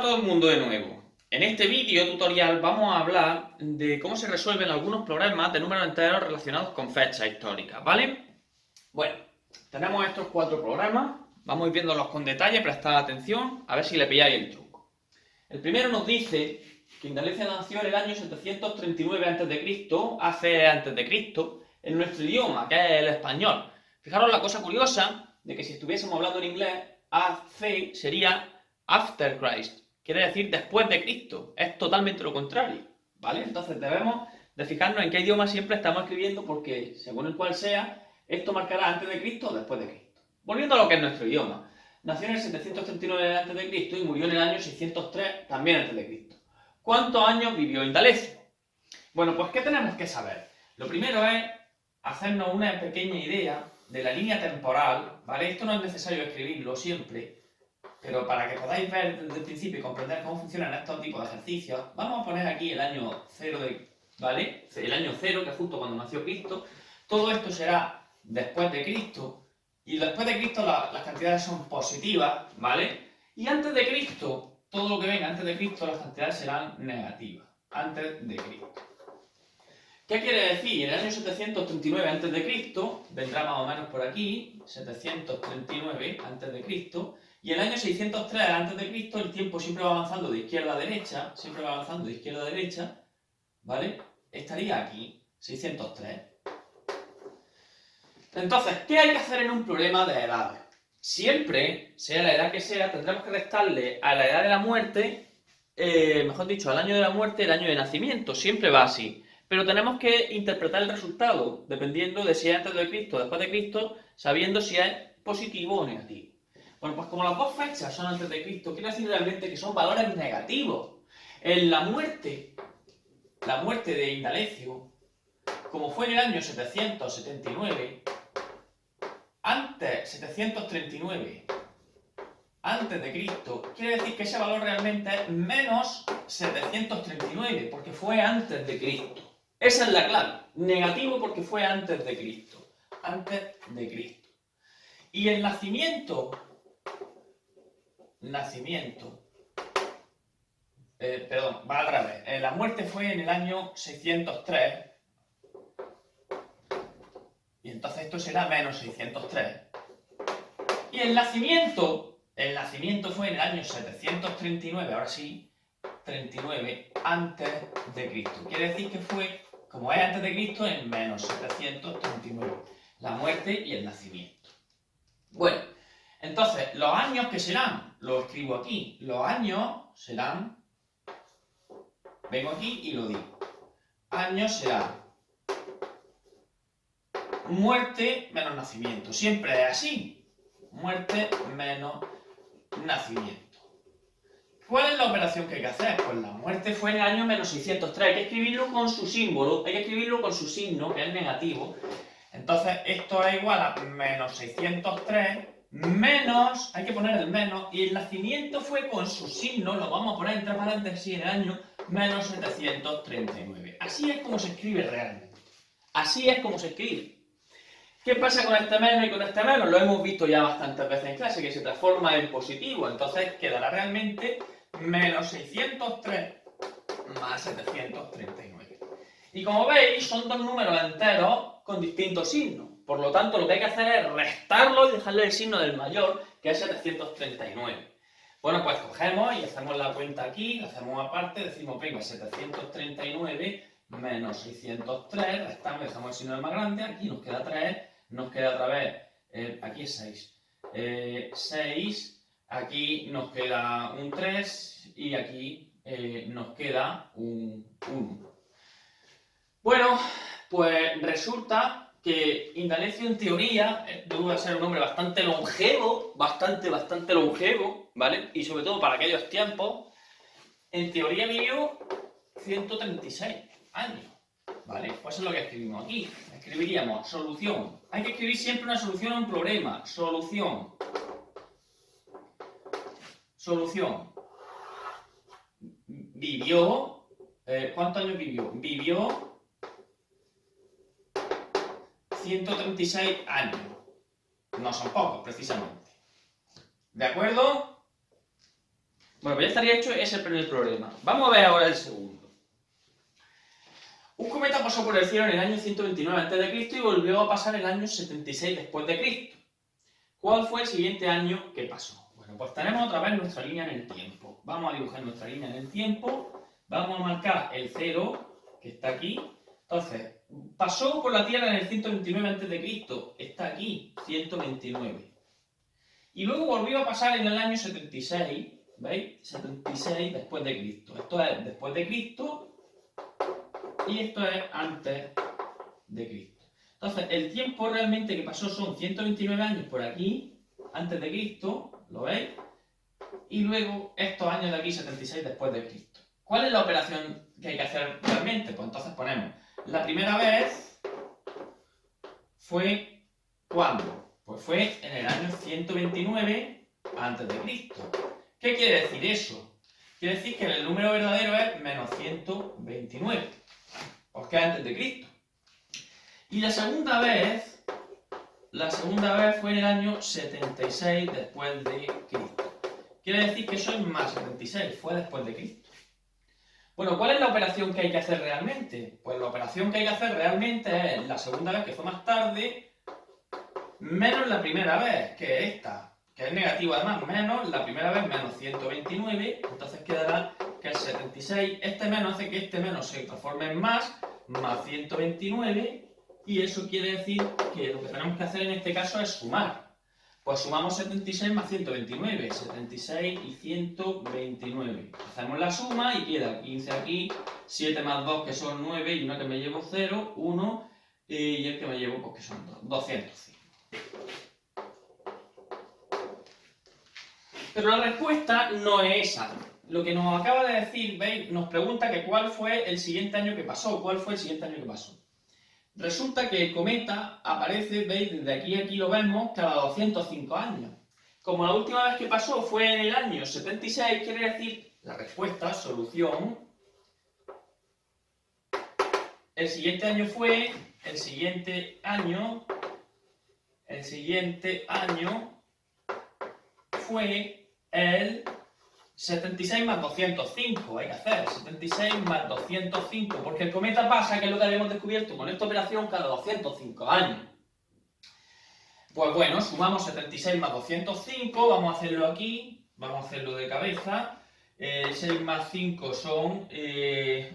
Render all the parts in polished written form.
todo el mundo de nuevo. En este vídeo tutorial vamos a hablar de cómo se resuelven algunos problemas de números enteros relacionados con fechas históricas, ¿vale? Bueno, tenemos estos cuatro programas, vamos a ir viéndolos con detalle, prestad atención, a ver si le pilláis el truco. El primero nos dice que Indalecio nació en el año 739 a.C., hace a.C., en nuestro idioma, que es el español. Fijaros la cosa curiosa de que si estuviésemos hablando en inglés, AC sería after Christ, quiere decir después de Cristo, es totalmente lo contrario, ¿vale? Entonces debemos de fijarnos en qué idioma siempre estamos escribiendo porque, según el cual sea, esto marcará antes de Cristo o después de Cristo. Volviendo a lo que es nuestro idioma, nació en el 739 a.C. y murió en el año 603 también a.C. ¿Cuántos años vivió Indalecio? Bueno, pues ¿qué tenemos que saber? Lo primero es hacernos una pequeña idea de la línea temporal, ¿vale? Esto no es necesario escribirlo siempre, pero para que podáis ver desde el principio y comprender cómo funcionan estos tipos de ejercicios, vamos a poner aquí el año 0, ¿vale? El año 0, que es justo cuando nació Cristo. Todo esto será después de Cristo, y después de Cristo las cantidades son positivas, ¿vale? Y antes de Cristo, todo lo que venga antes de Cristo, las cantidades serán negativas, antes de Cristo. ¿Qué quiere decir? En el año 739 a.C. vendrá más o menos por aquí, 739 a.C., y en el año 603 a.C. el tiempo siempre va avanzando de izquierda a derecha, siempre va avanzando de izquierda a derecha, ¿vale? Estaría aquí, 603. Entonces, ¿qué hay que hacer en un problema de edades? Siempre, sea la edad que sea, tendremos que restarle a la edad de la muerte, mejor dicho, al año de la muerte, el año de nacimiento. Siempre va así. Pero tenemos que interpretar el resultado, dependiendo de si es antes de Cristo o después de Cristo, sabiendo si es positivo o negativo. Bueno, pues como las dos fechas son antes de Cristo, quiere decir realmente que son valores negativos. En la muerte de Indalecio, como fue en el año 739, antes 739 antes de Cristo, quiere decir que ese valor realmente es menos 739, porque fue antes de Cristo. Esa es la clave. Negativo porque fue antes de Cristo. Antes de Cristo. Y el nacimiento, va al revés. La muerte fue en el año 603. Y entonces esto será menos 603. Y el nacimiento fue en el año 739, ahora sí, 39 antes de Cristo. Quiere decir que fue, como es antes de Cristo, en menos 739. La muerte y el nacimiento. Bueno, entonces, los años que serán, lo escribo aquí. Los años serán, vengo aquí y lo digo. Años serán muerte menos nacimiento. Siempre es así. Muerte menos nacimiento. ¿Cuál es la operación que hay que hacer? Pues la muerte fue en el año menos 603. Hay que escribirlo con su símbolo, hay que escribirlo con su signo, que es negativo. Entonces, esto es igual a menos 603 menos, hay que poner el menos, y el nacimiento fue con su signo, lo vamos a poner entre paréntesis en el año menos 739. Así es como se escribe realmente. Así es como se escribe. ¿Qué pasa con este menos y con este menos? Lo hemos visto ya bastantes veces en clase, que se transforma en positivo. Entonces quedará realmente menos 603 más 739. Y como veis, son dos números enteros con distintos signos. Por lo tanto, lo que hay que hacer es restarlo y dejarle el signo del mayor, que es 739. Bueno, pues cogemos y hacemos la cuenta aquí, la hacemos aparte, decimos, venga, 739 menos 603, restamos, dejamos el signo del más grande, aquí nos queda 3, nos queda otra vez, aquí es 6, 6, aquí nos queda un 3 y aquí nos queda un 1. Bueno, pues resulta que Indalecio en teoría debe ser un hombre bastante longevo, bastante longevo, ¿vale? Y sobre todo para aquellos tiempos, en teoría vivió 136 años, ¿vale? Pues eso es lo que escribimos aquí. Escribiríamos solución. Hay que escribir siempre una solución a un problema. Solución. Vivió, ¿cuántos años vivió? Vivió 136 años. No son pocos, precisamente. ¿De acuerdo? Bueno, pues ya estaría hecho ese primer problema. Vamos a ver ahora el segundo. Un cometa pasó por el cielo en el año 129 a.C. y volvió a pasar el año 76 después de Cristo. ¿Cuál fue el siguiente año que pasó? Bueno, pues tenemos otra vez nuestra línea en el tiempo. Vamos a dibujar nuestra línea en el tiempo. Vamos a marcar el 0, que está aquí. Entonces, pasó por la Tierra en el 129 a.C. Está aquí, 129. Y luego volvió a pasar en el año 76, ¿veis? 76 después de Cristo. Esto es después de Cristo y esto es antes de Cristo. Entonces, el tiempo realmente que pasó son 129 años por aquí, antes de Cristo, ¿lo veis? Y luego estos años de aquí, 76 después de Cristo. ¿Cuál es la operación que hay que hacer realmente? Pues entonces ponemos, la primera vez fue, ¿cuándo? Pues fue en el año 129 antes de Cristo. ¿Qué quiere decir eso? Quiere decir que el número verdadero es menos 129, porque es antes de Cristo. Y la segunda vez fue en el año 76 después de Cristo. Quiere decir que eso es más 76, fue después de Cristo. Bueno, ¿cuál es la operación que hay que hacer realmente? Pues la operación que hay que hacer realmente es la segunda vez, que fue más tarde, menos la primera vez, que es esta, que es negativo además, menos la primera vez, menos 129, entonces quedará que es 76. Este menos hace que este menos se transforme en más 129, y eso quiere decir que lo que tenemos que hacer en este caso es sumar. Pues sumamos 76 más 129, 76 y 129. Hacemos la suma y queda 15 aquí, 7 más 2 que son 9 y una que me llevo 0, 1 y el que me llevo pues que son 2, 205. Pero la respuesta no es esa. Lo que nos acaba de decir, ¿veis? Nos pregunta que cuál fue el siguiente año que pasó. ¿Cuál fue el siguiente año que pasó? Resulta que el cometa aparece, ¿veis? Desde aquí a aquí lo vemos, cada 205 años. Como la última vez que pasó fue en el año 76, quiere decir, la respuesta, solución, el siguiente año fue el 76 más 205, hay que hacer 76 más 205, porque el cometa pasa, que es lo que habíamos descubierto con esta operación, cada 205 años. Pues bueno, sumamos 76 más 205, vamos a hacerlo aquí, vamos a hacerlo de cabeza. 6 más 5 son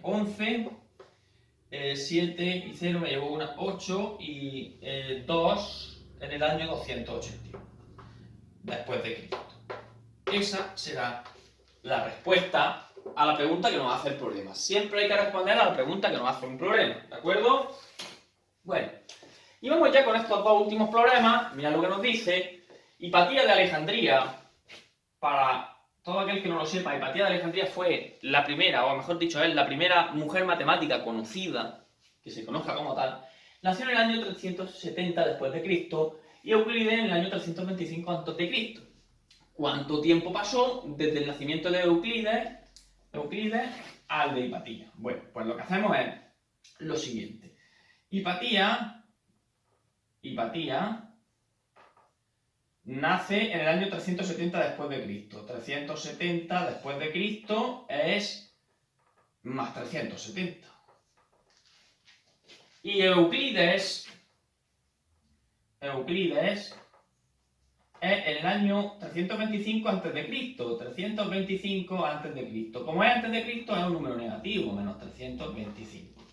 11, 7 y 0 me llevo una 8 y 2 en el año 281, después de Cristo. Esa será la respuesta a la pregunta que nos hace el problema. Siempre hay que responder a la pregunta que nos hace un problema, ¿de acuerdo? Bueno, y vamos ya con estos dos últimos problemas. Mirad lo que nos dice. Hipatía de Alejandría. Para todo aquel que no lo sepa, Hipatía de Alejandría fue la primera, o mejor dicho, es la primera mujer matemática conocida, que se conozca como tal. Nació en el año 370 después de Cristo y Euclides en el año 325 antes de Cristo. ¿Cuánto tiempo pasó desde el nacimiento de Euclides al de Hipatía? Bueno, pues lo que hacemos es lo siguiente. Hipatía nace en el año 370 después de Cristo. 370 después de Cristo es más 370. Y Euclides es en el año 325 a.C. 325 a.C. Como es antes de Cristo, es un número negativo, menos 325.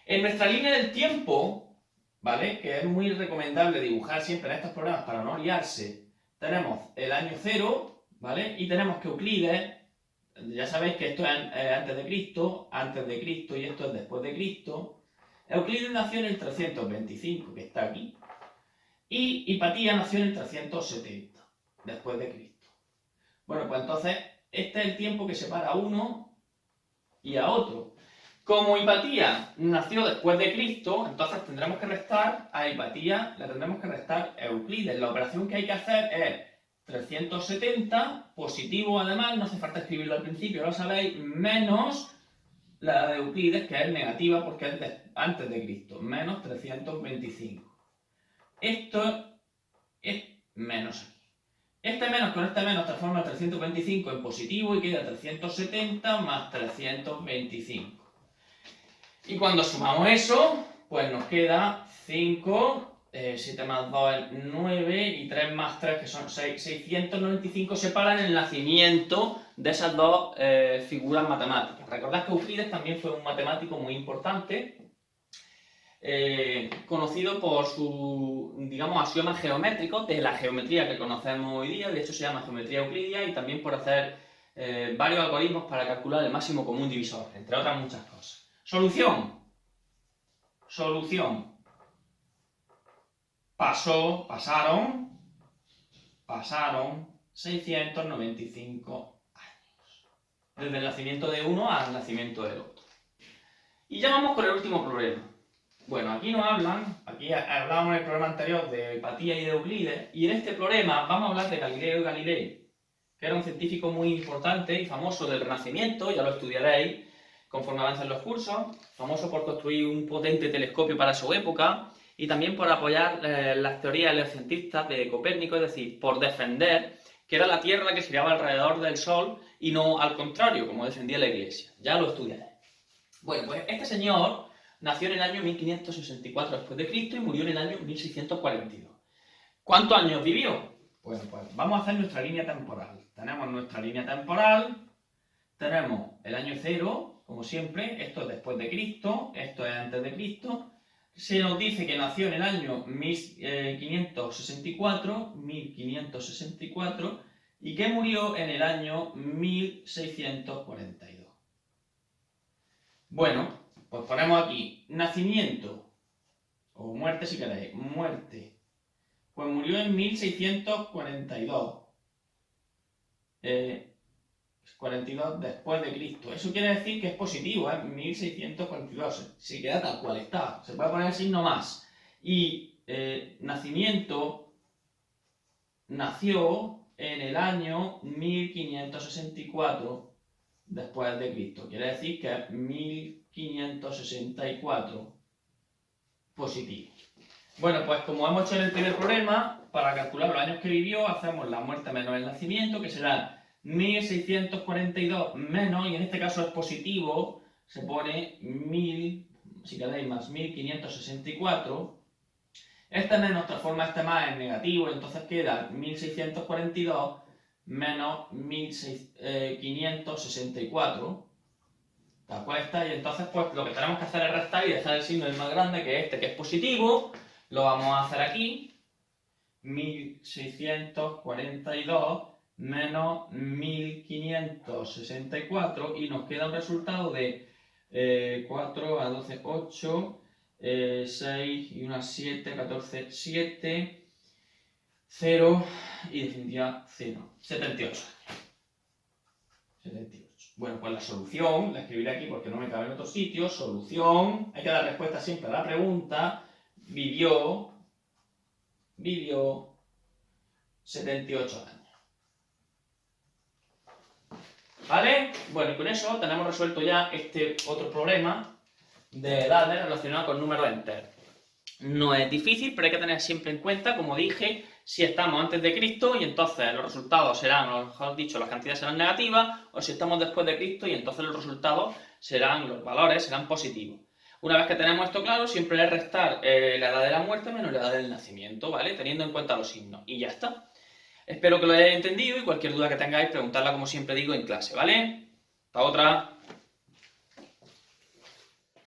En nuestra línea del tiempo, ¿vale? Que es muy recomendable dibujar siempre en estos programas para no liarse, tenemos el año 0, ¿vale? Y tenemos que Euclides, ya sabéis que esto es antes de Cristo y esto es después de Cristo. Euclides nació en el 325, que está aquí. Y Hipatía nació en el 370, después de Cristo. Bueno, pues entonces, este es el tiempo que separa a uno y a otro. Como Hipatía nació después de Cristo, entonces tendremos que restar a Hipatía, le tendremos que restar a Euclides. La operación que hay que hacer es 370, positivo además, no hace falta escribirlo al principio, lo sabéis, menos la de Euclides, que es negativa porque es antes de Cristo, menos 325. Esto es menos aquí. Este menos con este menos transforma el 325 en positivo y queda 370 más 325. Y cuando sumamos eso, pues nos queda 5, 7 más 2 es 9 y 3 más 3, que son 6, 695 separan el nacimiento de esas dos figuras matemáticas. Recordad que Euclides también fue un matemático muy importante, conocido por su, digamos, axiomas geométricos de la geometría que conocemos hoy día. De hecho se llama geometría euclidia, y también por hacer varios algoritmos para calcular el máximo común divisor, entre otras muchas cosas. Solución. Pasaron 695 años. Desde el nacimiento de uno al nacimiento del otro. Y ya vamos con el último problema. Bueno, aquí hablábamos en el problema anterior de Hipatía y de Euclides, y en este problema vamos a hablar de Galileo Galilei, que era un científico muy importante y famoso del Renacimiento, ya lo estudiaréis conforme avancen los cursos, famoso por construir un potente telescopio para su época y también por apoyar las teorías heliocentristas de Copérnico, es decir, por defender que era la Tierra que giraba alrededor del Sol y no al contrario, como defendía la Iglesia. Ya lo estudiaréis. Bueno, pues este señor nació en el año 1564 después de Cristo y murió en el año 1642. ¿Cuántos años vivió? Bueno, pues vamos a hacer nuestra línea temporal. Tenemos nuestra línea temporal, tenemos el año 0, como siempre, esto es después de Cristo, esto es antes de Cristo. Se nos dice que nació en el año 1564, y que murió en el año 1642. Bueno, pues ponemos aquí nacimiento, o muerte si queréis, muerte. Pues murió en 1642. 42 después de Cristo. Eso quiere decir que es positivo, 1642. Se queda tal cual está. Se puede poner el signo más. Y nacimiento nació en el año 1564 después de Cristo. Quiere decir que es 1564 positivo. Bueno, pues como hemos hecho en el primer problema, para calcular los años que vivió, hacemos la muerte menos el nacimiento, que será 1642 menos, y en este caso es positivo, se pone 1000, si queréis, más 1564. Este menos transforma este más en negativo, y entonces queda 1642 menos 1564. Tal cual está, y entonces pues lo que tenemos que hacer es restar y dejar el signo del más grande, que es este, que es positivo. Lo vamos a hacer aquí. 1642 menos 1564, y nos queda un resultado de 4 a 12, 8, 6 y unas 7, 14, 7, 0 y definitiva 0, 78. 78. Bueno, pues la solución, la escribiré aquí porque no me cabe en otro sitio. Solución, hay que dar respuesta siempre a la pregunta. Vivió 78 años. ¿Vale? Bueno, y con eso tenemos resuelto ya este otro problema de edades relacionado con números enteros. No es difícil, pero hay que tener siempre en cuenta, como dije, si estamos antes de Cristo y entonces los resultados serán, o mejor dicho, las cantidades serán negativas, o si estamos después de Cristo y entonces los resultados serán, los valores serán positivos. Una vez que tenemos esto claro, siempre es restar la edad de la muerte menos la edad del nacimiento, ¿vale? Teniendo en cuenta los signos. Y ya está. Espero que lo hayáis entendido, y cualquier duda que tengáis, preguntadla, como siempre digo, en clase, ¿vale? Hasta otra.